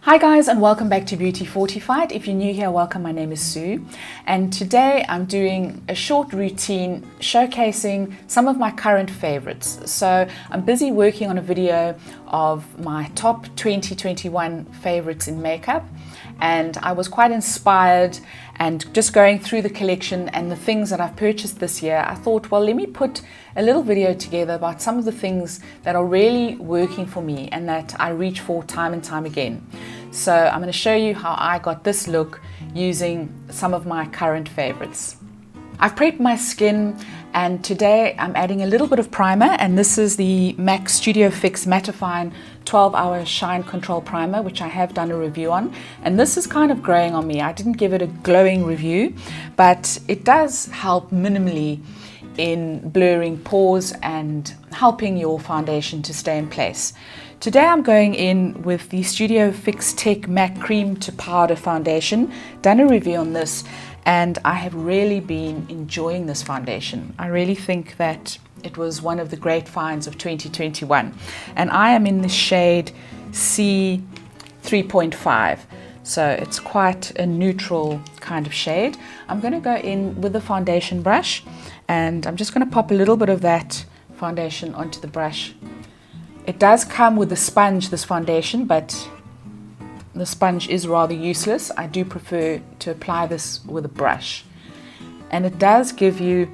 Hi guys, and welcome back to Beauty Fortified. If you're new here, welcome. My name is Sue, and today I'm doing a short routine showcasing some of my current favorites. So I'm busy working on a video of my top 2021 favorites in makeup, and I was quite inspired, and just going through the collection and the things that I've purchased this year, I thought, well, let me put a little video together about some of the things that are really working for me and that I reach for time and time again. So I'm going to show you how I got this look using some of my current favorites. I've prepped my skin, and today I'm adding a little bit of primer, and this is the MAC Studio Fix Mattifying 12-Hour Shine Control Primer, which I have done a review on, and this is kind of growing on me. I didn't give it a glowing review, but it does help minimally in blurring pores and helping your foundation to stay in place. Today I'm going in with the Studio Fix Tech MAC Cream to Powder Foundation. Done a review on this, and I have really been enjoying this foundation. I really think that it was one of the great finds of 2021. And I am in the shade C 3.5. So it's quite a neutral kind of shade. I'm going to go in with the foundation brush, and I'm just going to pop a little bit of that foundation onto the brush. It does come with a sponge, this foundation, but the sponge is rather useless. I do prefer to apply this with a brush. And it does give you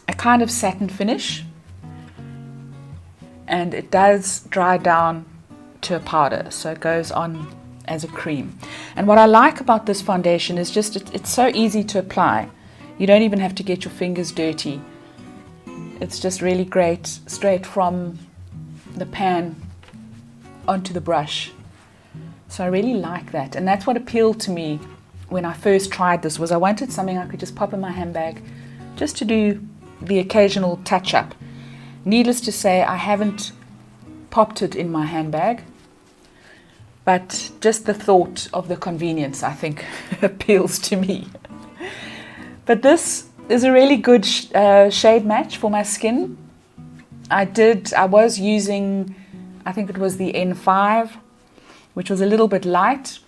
a kind of satin finish, and it does dry down to a powder, so it goes on as a cream. And what I like about this foundation is just it's so easy to apply. You don't even have to get your fingers dirty. It's just really great straight from the pan onto the brush. So I really like that, and that's what appealed to me when I first tried this. Was I wanted something I could just pop in my handbag just to do the occasional touch-up. Needless to say, I haven't popped it in my handbag, but just the thought of the convenience, I think, appeals to me. But this is a really good shade match for my skin. I was using, I think it was the N5, which was a little bit light,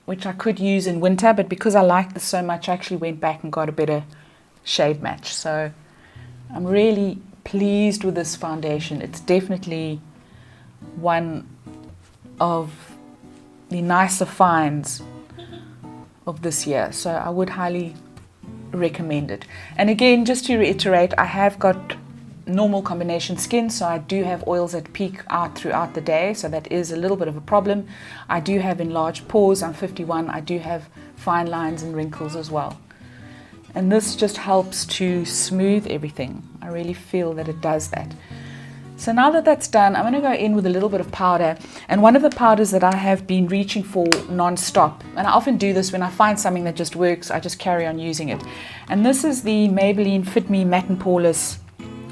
which I could use in winter, but because I liked this so much, I actually went back and got a better shade match. So I'm really pleased with this foundation. It's definitely one of the nicer finds of this year, so I would highly recommend it. And again, just to reiterate, I have got normal combination skin, so I do have oils that peak out throughout the day, so that is a little bit of a problem. I do have enlarged pores. I'm 51. I do have fine lines and wrinkles as well, and this just helps to smooth everything. I really feel that it does that. So now that that's done, I'm going to go in with a little bit of powder, and one of the powders that I have been reaching for non-stop, and I often do this when I find something that just works, I just carry on using it, and this is the Maybelline Fit Me Matte and Poreless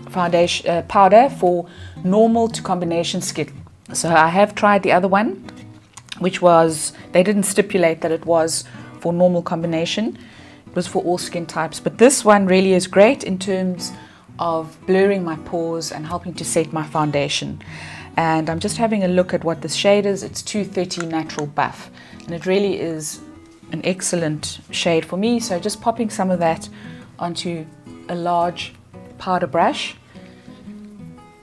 foundation powder for normal to combination skin. So I have tried the other one, which was, they didn't stipulate that it was for normal combination, it was for all skin types, but this one really is great in terms of blurring my pores and helping to set my foundation. And I'm just having a look at what this shade is. It's 230 Natural Buff, and it really is an excellent shade for me. So just popping some of that onto a large powder brush,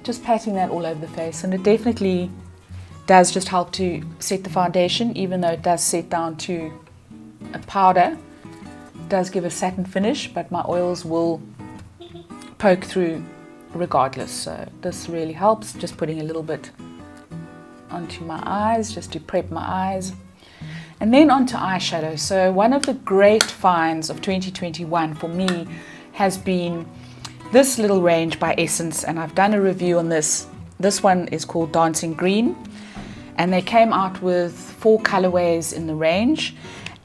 just patting that all over the face, and it definitely does just help to set the foundation. Even though it does set down to a powder, it does give a satin finish, but my oils will poke through regardless. So this really helps, just putting a little bit onto my eyes just to prep my eyes. And then onto eyeshadow. So one of the great finds of 2021 for me has been this little range by Essence, and I've done a review on this. This one is called Dancing Green, and they came out with 4 colorways in the range,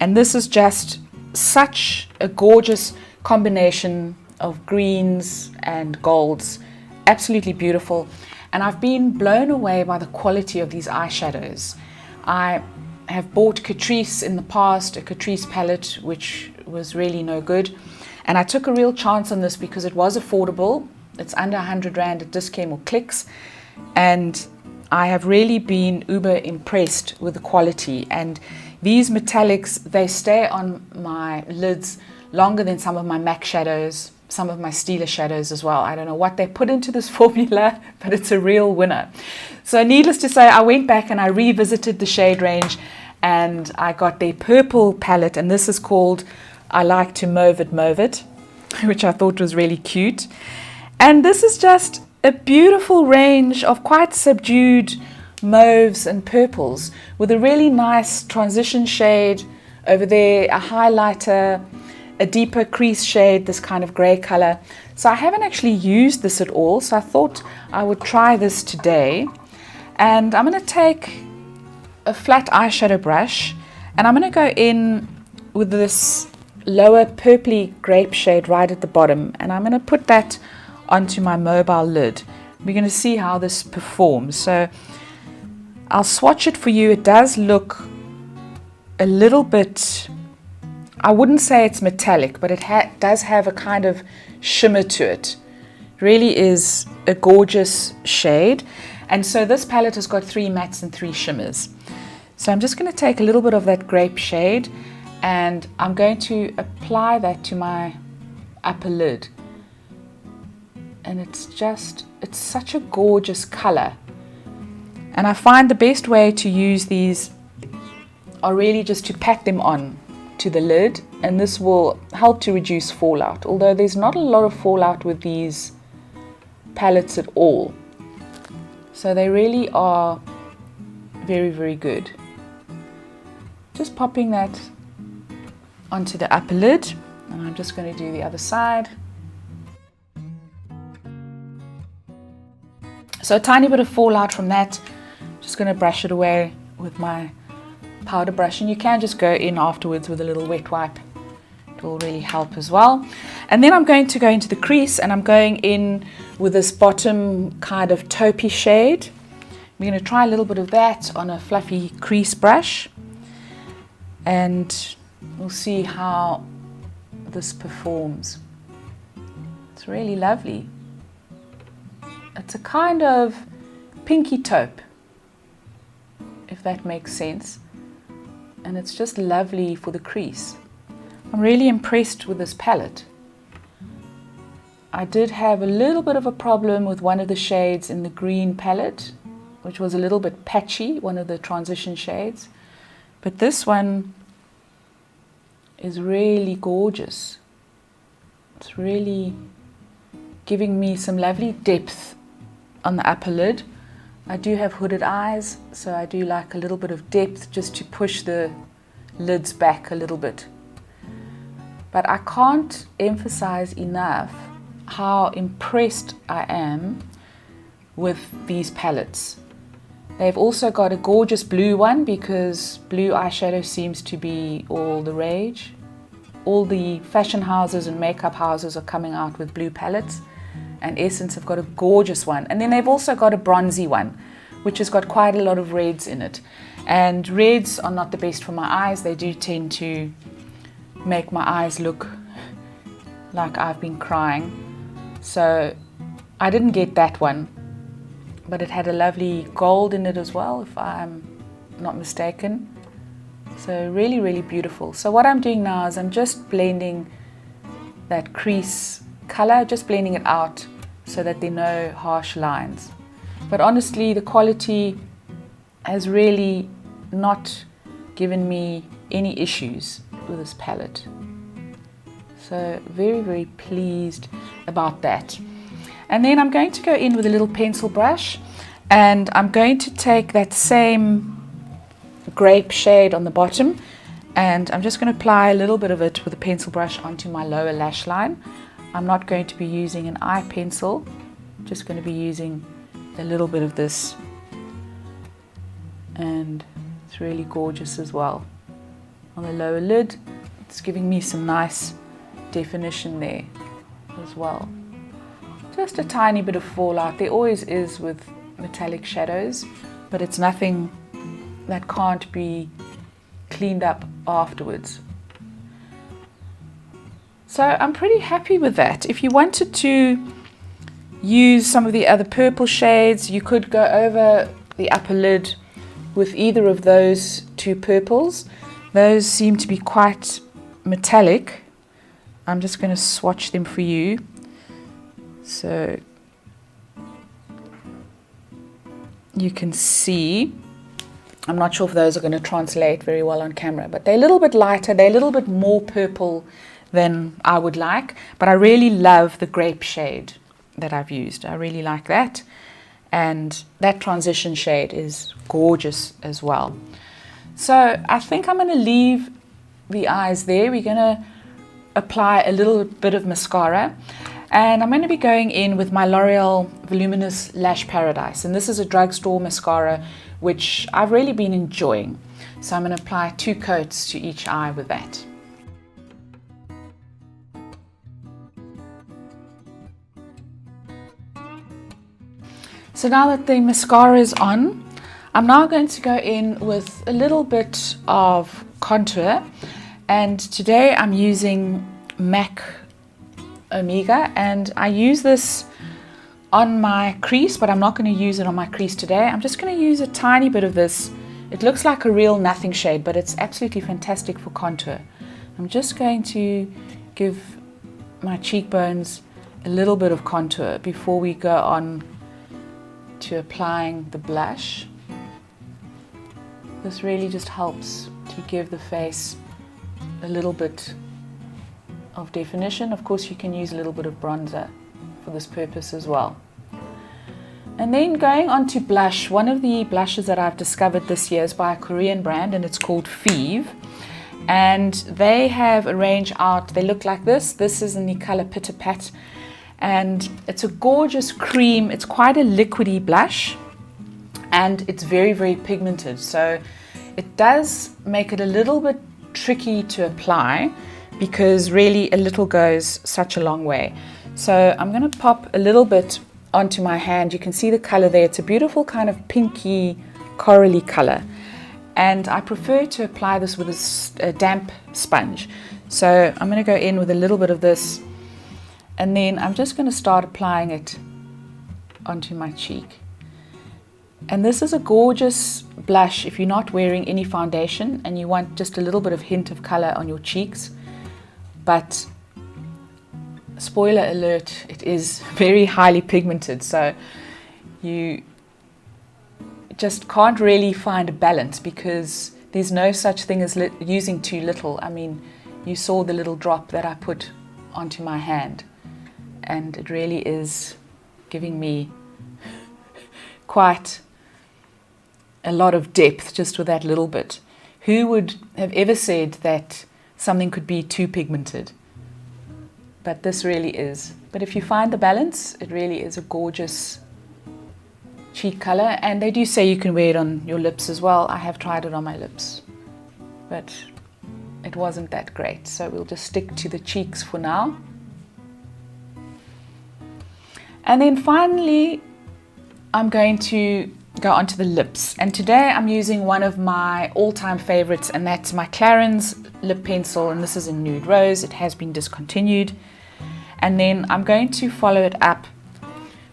and this is just such a gorgeous combination of greens and golds. Absolutely beautiful, and I've been blown away by the quality of these eyeshadows. I have bought Catrice in the past, a Catrice palette, which was really no good. And I took a real chance on this because it was affordable. It's under 100 Rand at Dis-Chem or Clicks. And I have really been uber impressed with the quality, and these metallics, they stay on my lids longer than some of my MAC shadows, some of my Steeler shadows as well. I don't know what they put into this formula, but it's a real winner. So needless to say, I went back and I revisited the shade range, and I got their purple palette, and this is called I Like to Mauve It, which I thought was really cute. And this is just a beautiful range of quite subdued mauves and purples with a really nice transition shade over there, a highlighter, a deeper crease shade, this kind of grey color. So I haven't actually used this at all, so I thought I would try this today. And I'm going to take a flat eyeshadow brush, and I'm going to go in with this lower purpley grape shade right at the bottom, and I'm going to put that onto my mobile lid. We're going to see how this performs. So I'll swatch it for you. It does look a little bit, I wouldn't say it's metallic, but it does have a kind of shimmer to it. It really is a gorgeous shade. And so this palette has got 3 mattes and 3 shimmers. So I'm just going to take a little bit of that grape shade, and I'm going to apply that to my upper lid. And it's such a gorgeous color. And I find the best way to use these are really just to pat them on to the lid, and this will help to reduce fallout, although there's not a lot of fallout with these palettes at all. So they really are very, very good. Just popping that onto the upper lid, and I'm just going to do the other side. So a tiny bit of fallout from that. Just going to brush it away with my powder brush, and you can just go in afterwards with a little wet wipe. It will really help as well. And then I'm going to go into the crease, and I'm going in with this bottom kind of taupey shade. I'm going to try a little bit of that on a fluffy crease brush, and we'll see how this performs. It's really lovely. It's a kind of pinky taupe, if that makes sense. And it's just lovely for the crease. I'm really impressed with this palette. I did have a little bit of a problem with one of the shades in the green palette, which was a little bit patchy, one of the transition shades. But this one is really gorgeous. It's really giving me some lovely depth on the upper lid. I do have hooded eyes, so I do like a little bit of depth just to push the lids back a little bit. But I can't emphasize enough how impressed I am with these palettes. They've also got a gorgeous blue one, because blue eyeshadow seems to be all the rage. All the fashion houses and makeup houses are coming out with blue palettes, and Essence have got a gorgeous one. And then they've also got a bronzy one, which has got quite a lot of reds in it. And reds are not the best for my eyes. They do tend to make my eyes look like I've been crying. So I didn't get that one, but it had a lovely gold in it as well, if I'm not mistaken. So really, really beautiful. So what I'm doing now is I'm just blending that crease color, just blending it out so that there are no harsh lines. But honestly, the quality has really not given me any issues with this palette. So very, very pleased about that. And then I'm going to go in with a little pencil brush, and I'm going to take that same grape shade on the bottom, and I'm just going to apply a little bit of it with a pencil brush onto my lower lash line. I'm not going to be using an eye pencil, just going to be using a little bit of this, and it's really gorgeous as well. On the lower lid, it's giving me some nice definition there as well. Just a tiny bit of fallout. There always is with metallic shadows, but it's nothing that can't be cleaned up afterwards. So I'm pretty happy with that. If you wanted to use some of the other purple shades, you could go over the upper lid with either of those two purples. Those seem to be quite metallic. I'm just going to swatch them for you. So you can see, I'm not sure if those are going to translate very well on camera, but they're a little bit lighter, they're a little bit more purple than I would like, but I really love the grape shade that I've used. I really like that, and that transition shade is gorgeous as well. So I think I'm going to leave the eyes there. We're going to apply a little bit of mascara, and I'm going to be going in with my L'Oreal Voluminous Lash Paradise, and this is a drugstore mascara which I've really been enjoying. So I'm going to apply 2 coats to each eye with that. So now that the mascara is on, I'm now going to go in with a little bit of contour, and today I'm using MAC Omega, and I use this on my crease, but I'm not going to use it on my crease today. I'm just going to use a tiny bit of this. It looks like a real nothing shade, but it's absolutely fantastic for contour. I'm just going to give my cheekbones a little bit of contour before we go on to applying the blush. This really just helps to give the face a little bit of definition. Of course, you can use a little bit of bronzer for this purpose as well. And then going on to blush, one of the blushes that I've discovered this year is by a Korean brand, and it's called Feev. And they have a range out, they look like this. This is in the color Pitter Pat, and it's a gorgeous cream. It's quite a liquidy blush, and it's very, very pigmented. So it does make it a little bit tricky to apply, because really a little goes such a long way. So I'm going to pop a little bit onto my hand. You can see the color there. It's a beautiful kind of pinky corally color, and I prefer to apply this with a damp sponge. So I'm going to go in with a little bit of this, and then I'm just going to start applying it onto my cheek. And this is a gorgeous blush if you're not wearing any foundation and you want just a little bit of hint of color on your cheeks. But spoiler alert, it is very highly pigmented, so you just can't really find a balance, because there's no such thing as using too little. I mean, you saw the little drop that I put onto my hand, and it really is giving me quite a lot of depth just with that little bit. Who would have ever said that something could be too pigmented? But this really is. But if you find the balance, it really is a gorgeous cheek color. And they do say you can wear it on your lips as well. I have tried it on my lips, but it wasn't that great. So we'll just stick to the cheeks for now. And then finally, I'm going to go onto the lips. And today I'm using one of my all-time favorites, and that's my Clarins lip pencil, and this is in Nude Rose. It has been discontinued. And then I'm going to follow it up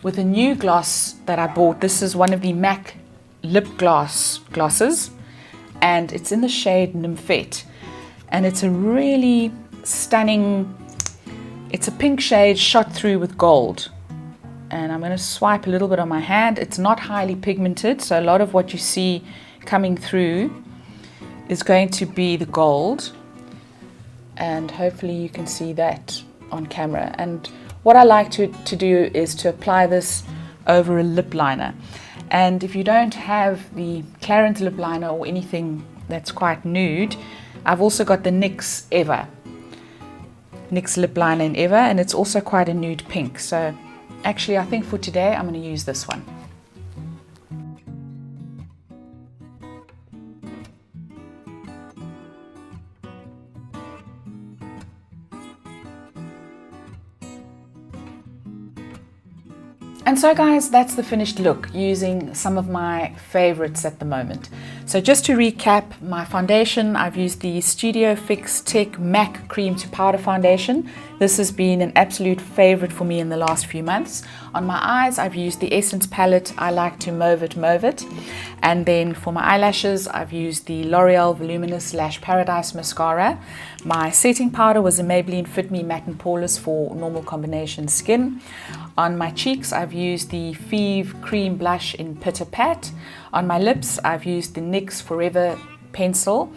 with a new gloss that I bought. This is one of the MAC Lipgloss glosses, and it's in the shade Nymphette, and it's a really stunning, it's a pink shade shot through with gold. And I'm going to swipe a little bit on my hand. It's not highly pigmented, so a lot of what you see coming through is going to be the gold, and hopefully you can see that on camera. And what I like to do is to apply this over a lip liner. And if you don't have the Clarins lip liner or anything that's quite nude, I've also got the NYX lip liner in Ever, and it's also quite a nude pink. So actually, I think for today I'm going to use this one. And so guys, that's the finished look using some of my favorites at the moment. So just to recap, my foundation, I've used the Studio Fix Tech MAC Cream to Powder Foundation. This has been an absolute favorite for me in the last few months. On my eyes, I've used the Essence palette. I like to mauve it. And then for my eyelashes, I've used the L'Oreal Voluminous Lash Paradise Mascara. My setting powder was a Maybelline Fit Me Matte and Poreless for normal combination skin. On my cheeks, I've used the Feev Cream Blush in Pitter Pat. On my lips, I've used the NYX Forever pencil.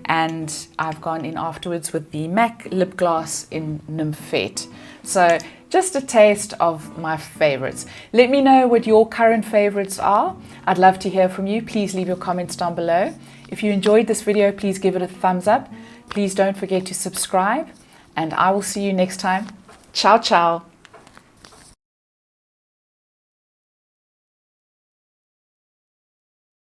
And I've gone in afterwards with the MAC lip gloss in Nymphette. So just a taste of my favorites. Let me know what your current favorites are. I'd love to hear from you. Please leave your comments down below. If you enjoyed this video, please give it a thumbs up. Please don't forget to subscribe, and I will see you next time. Ciao, ciao.